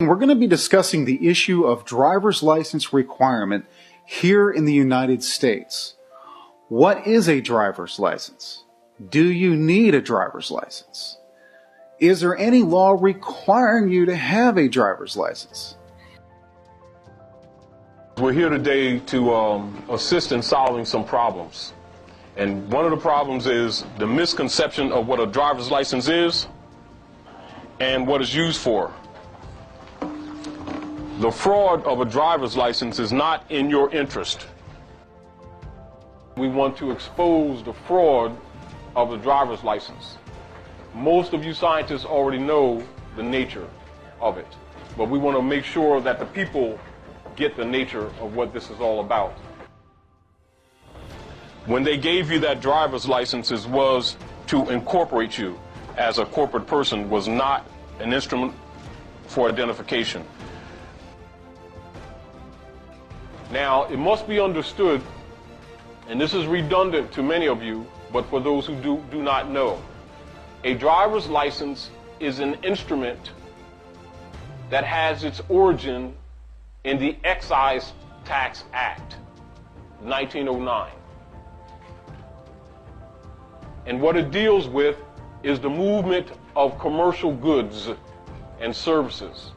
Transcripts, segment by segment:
we're going to be discussing the issue of driver's license requirement here in the United States. What is a driver's license? Do you need a driver's license? Is there any law requiring you to have a driver's license? We're here today to assist in solving some problems. And one of the problems is the misconception of what a driver's license is and what it's used for. The fraud of a driver's license is not in your interest. We want to expose the fraud of the driver's license. Most of you scientists already know the nature of it, but we want to make sure that the people get the nature of what this is all about. When they gave you that driver's license, it was to incorporate you as a corporate person, was not an instrument for identification. Now, it must be understood, and this is redundant to many of you, but for those who do not know, a driver's license is an instrument that has its origin in the Excise Tax Act, 1909. And what it deals with is the movement of commercial goods and services.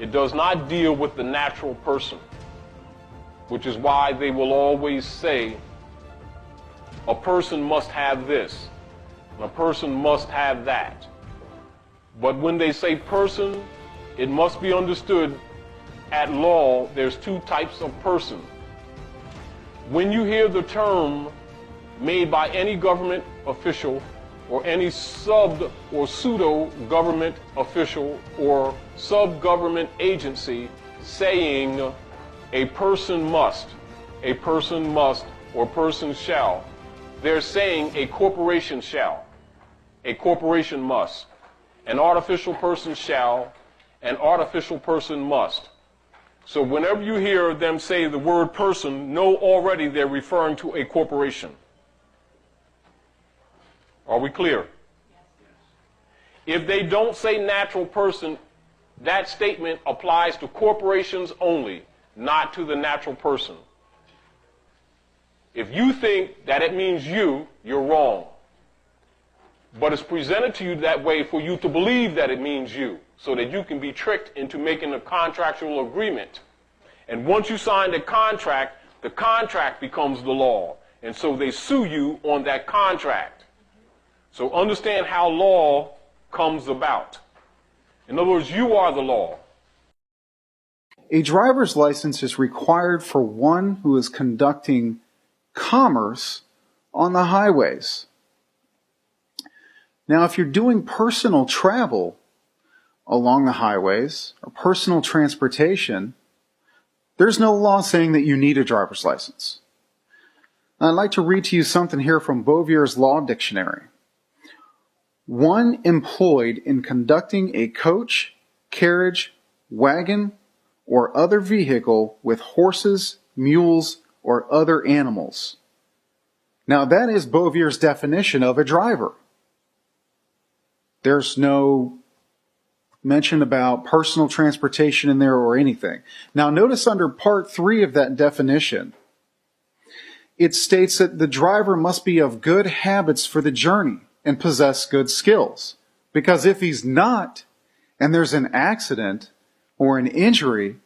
It does not deal with the natural person, which is why they will always say a person must have this, and a person must have that. But when they say person, it must be understood at law there's two types of person. When you hear the term made by any government official or any sub or pseudo government official or sub-government agency saying a person must, or person shall, they're saying a corporation shall, a corporation must, an artificial person shall, an artificial person must. So whenever you hear them say the word person, know already they're referring to a corporation. Are we clear? If they don't say natural person, that statement applies to corporations only, not to the natural person. If you think that it means you, you're wrong. But it's presented to you that way for you to believe that it means you, so that you can be tricked into making a contractual agreement. And once you sign the contract becomes the law. And so they sue you on that contract. So understand how law comes about. In other words, you are the law. A driver's license is required for one who is conducting commerce on the highways. Now, if you're doing personal travel along the highways or personal transportation, there's no law saying that you need a driver's license. I'd like to read to you something here from Bovier's Law Dictionary. One employed in conducting a coach, carriage, wagon, or other vehicle with horses, mules, or other animals. Now that is Bovier's definition of a driver. There's no mention about personal transportation in there or anything. Now notice under part 3 of that definition, it states that the driver must be of good habits for the journey and possess good skills. Because if he's not, and there's an accident or an injury,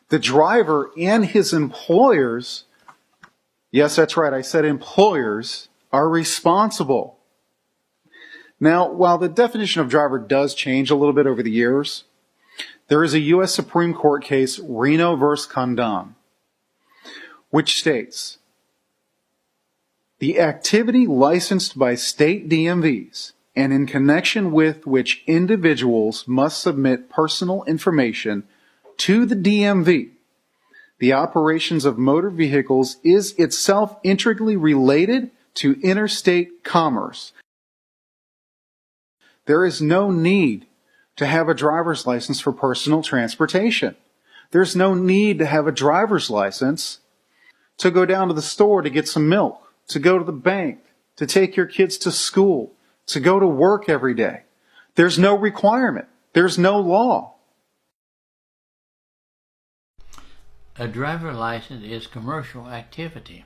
the driver and his employers, yes, that's right, I said employers, are responsible. Now, while the definition of driver does change a little bit over the years, there is a U.S. Supreme Court case, Reno v. Condon, which states, the activity licensed by state DMVs and in connection with which individuals must submit personal information to the DMV, the operations of motor vehicles is itself intricately related to interstate commerce. There is no need to have a driver's license for personal transportation. There's no need to have a driver's license to go down to the store to get some milk, to go to the bank, to take your kids to school, to go to work every day. There's no requirement. There's no law. A driver license is commercial activity.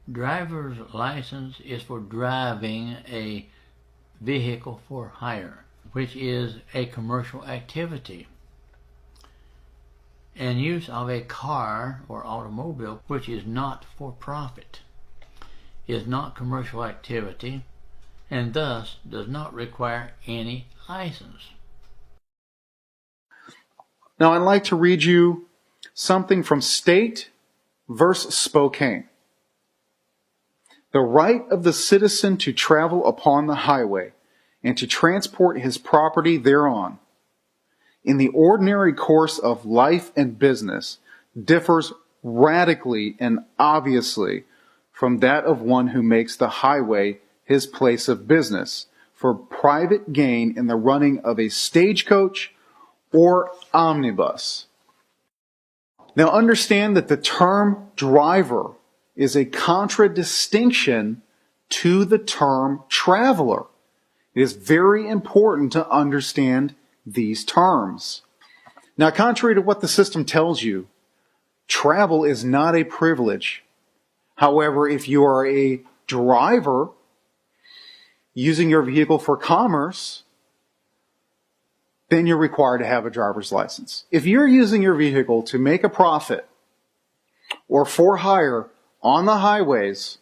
Driver's license is for driving a vehicle for hire, which is a commercial activity. And use of a car or automobile, which is not for profit, is not commercial activity, and thus does not require any license. Now I'd like to read you something from State versus Spokane. The right of the citizen to travel upon the highway and to transport his property thereon in the ordinary course of life and business differs radically and obviously from that of one who makes the highway his place of business for private gain in the running of a stagecoach or omnibus. Now understand that the term driver is a contradistinction to the term traveler. It is very important to understand these terms. Now, contrary to what the system tells you, travel is not a privilege. However, if you are a driver using your vehicle for commerce, then you're required to have a driver's license. If you're using your vehicle to make a profit or for hire on the highways,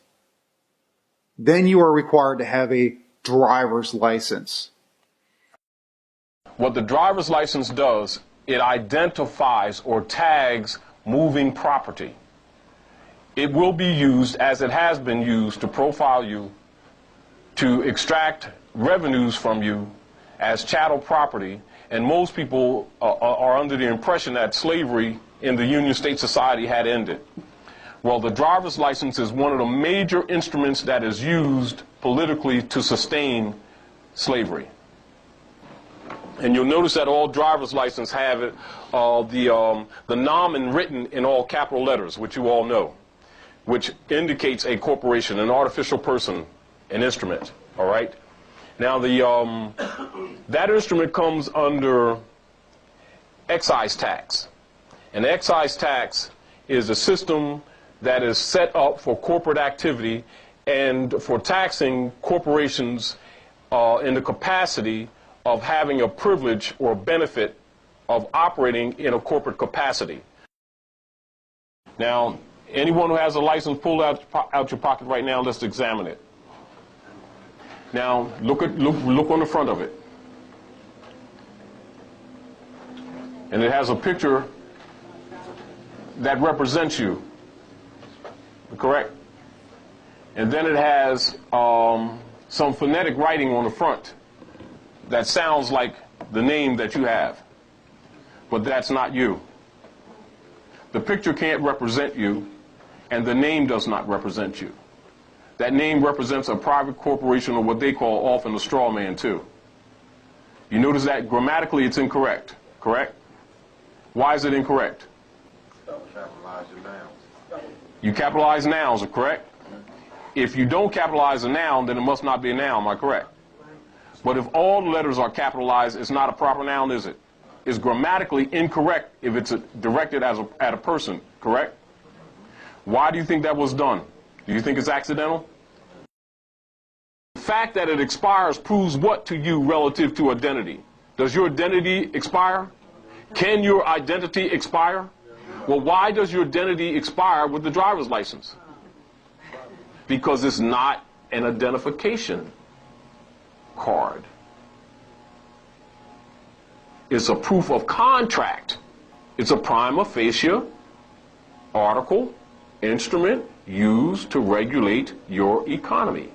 then you are required to have a driver's license. What the driver's license does, it identifies or tags moving property. It will be used, as it has been used, to profile you, to extract revenues from you as chattel property. And most people are under the impression that slavery in the Union State Society had ended. Well, the driver's license is one of the major instruments that is used politically to sustain slavery. And you'll notice that all driver's licenses have it, the nomen written in all capital letters, which you all know, which indicates a corporation, an artificial person, an instrument, all right? Now, that instrument comes under excise tax. And excise tax is a system that is set up for corporate activity and for taxing corporations in the capacity of having a privilege or benefit of operating in a corporate capacity. Now, anyone who has a license, pull out your pocket right now. Let's examine it. Now, look on the front of it. And it has a picture that represents you. Correct? And then it has some phonetic writing on the front that sounds like the name that you have. But that's not you. The picture can't represent you, and the name does not represent you. That name represents a private corporation, or what they call often a straw man, too. You notice that grammatically it's incorrect, correct? Why is it incorrect? Capitalize your nouns. You capitalize nouns, correct? If you don't capitalize a noun, then it must not be a noun, am I correct? But if all the letters are capitalized, it's not a proper noun, is it? It's grammatically incorrect if it's directed at a person, correct? Why do you think that was done? Do you think it's accidental? The fact that it expires proves what to you relative to identity? Does your identity expire? Can your identity expire? Well, why does your identity expire with the driver's license? Because it's not an identification card. It's a proof of contract. It's a prima facie article, instrument used to regulate your economy.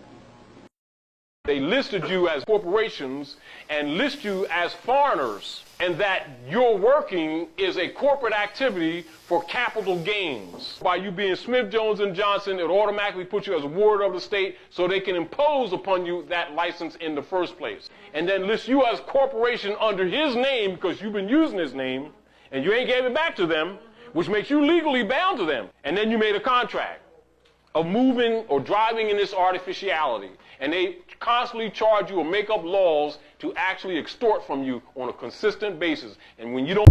They listed you as corporations and list you as foreigners, and that your working is a corporate activity for capital gains. By you being Smith, Jones, and Johnson, it automatically puts you as a ward of the state so they can impose upon you that license in the first place. And then list you as corporation under his name because you've been using his name and you ain't gave it back to them, which makes you legally bound to them. And then you made a contract of moving or driving in this artificiality. And they constantly charge you or make up laws to actually extort from you on a consistent basis. And when you don't